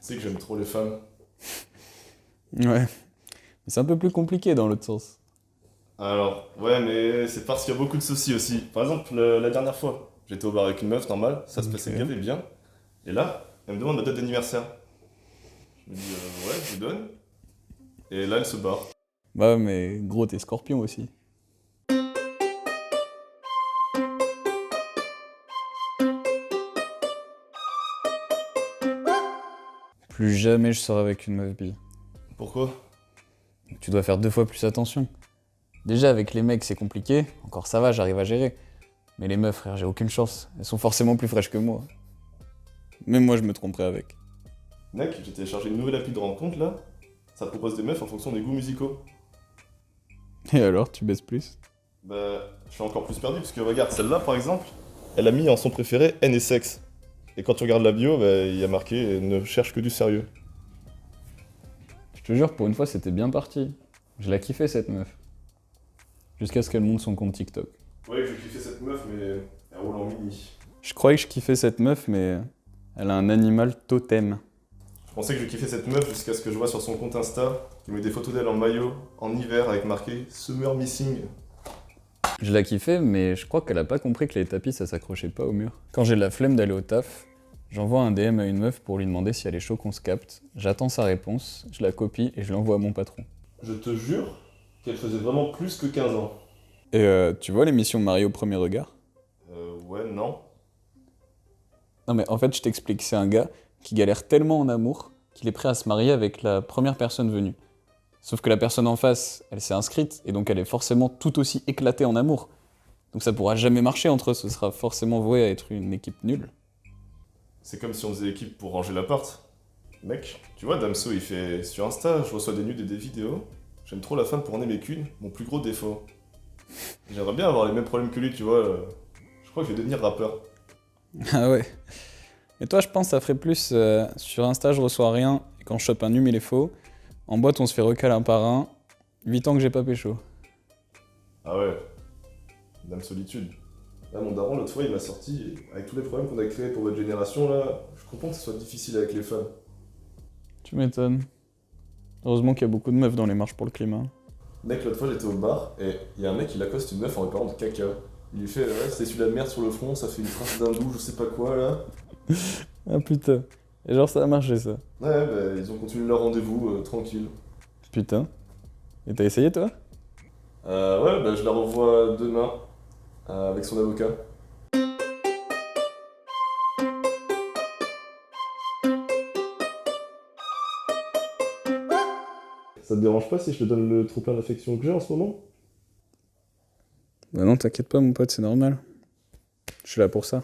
sais que j'aime trop les femmes. Ouais. Mais c'est un peu plus compliqué dans l'autre sens. Alors, ouais, mais c'est parce qu'il y a beaucoup de soucis aussi. Par exemple, la dernière fois, j'étais au bar avec une meuf, normal, ça se passait Ok. gavé bien. Et là, elle me demande ma date d'anniversaire. Je me dis, ouais, je lui donne. Et là, elle se barre. Bah, mais gros, t'es scorpion aussi. Plus jamais je sors avec une meuf bi. Pourquoi? Tu dois faire 2 fois plus attention. Déjà, avec les mecs, c'est compliqué. Encore ça va, j'arrive à gérer. Mais les meufs, frère, j'ai aucune chance. Elles sont forcément plus fraîches que moi. Même moi, je me tromperais avec. Mec, j'ai téléchargé une nouvelle appli de rencontre là. Ça te propose des meufs en fonction des goûts musicaux. Et alors, tu baisses plus? Bah, je suis encore plus perdu parce que regarde, celle-là par exemple, elle a mis en son préféré haine et sexe. Et quand tu regardes la bio, bah, il y a marqué ne cherche que du sérieux. Je te jure, pour une fois, c'était bien parti. Je la kiffais, cette meuf. Jusqu'à ce qu'elle monte son compte TikTok. Ouais, je kiffais cette meuf, mais elle roule en mini. Je croyais que je kiffais cette meuf, mais elle a un animal totem. Je pensais que je kiffais cette meuf jusqu'à ce que je vois sur son compte Insta qu'il met des photos d'elle en maillot, en hiver, avec marqué Summer Missing. Je la kiffais, mais je crois qu'elle a pas compris que les tapis, ça s'accrochait pas au mur. Quand j'ai la flemme d'aller au taf, j'envoie un DM à une meuf pour lui demander si elle est chaud qu'on se capte. J'attends sa réponse, je la copie et je l'envoie à mon patron. Je te jure qu'elle faisait vraiment plus que 15 ans. Et tu vois l'émission Marie au premier regard? Ouais, non. Non mais en fait, je t'explique, c'est un gars qui galère tellement en amour qu'il est prêt à se marier avec la première personne venue. Sauf que la personne en face, elle s'est inscrite, et donc elle est forcément tout aussi éclatée en amour. Donc ça pourra jamais marcher entre eux, ce sera forcément voué à être une équipe nulle. C'est comme si on faisait équipe pour ranger l'appart. Mec, tu vois, Damso, il fait sur Insta, je reçois des nudes et des vidéos. J'aime trop la femme pour en aimer qu'une, mon plus gros défaut. J'aimerais bien avoir les mêmes problèmes que lui, tu vois. Je crois que je vais devenir rappeur. Ah ouais. Mais toi, je pense que ça ferait plus sur Insta, je reçois rien, et quand je chope un num, il est faux. En boîte, on se fait recal un par un. 8 ans que j'ai pas pécho. Ah ouais, Dame Solitude. Là, mon daron, l'autre fois, il m'a sorti, avec tous les problèmes qu'on a créés pour votre génération, là, je comprends que ce soit difficile avec les femmes. Tu m'étonnes. Heureusement qu'il y a beaucoup de meufs dans les marches pour le climat. Mec, l'autre fois, j'étais au bar, et il y a un mec, il accoste une meuf en lui parlant de caca. Il lui fait, ouais, c'est celui de la merde sur le front, ça fait une trace d'hindou, je sais pas quoi, là. Ah putain. Et genre, ça a marché ça. Ouais, bah, ils ont continué leur rendez-vous, tranquille. Putain. Et t'as essayé toi? Ouais, bah, je la revois demain, avec son avocat. Ça te dérange pas si je te donne le trop plein d'affection que j'ai en ce moment? Bah non, t'inquiète pas mon pote, c'est normal. Je suis là pour ça.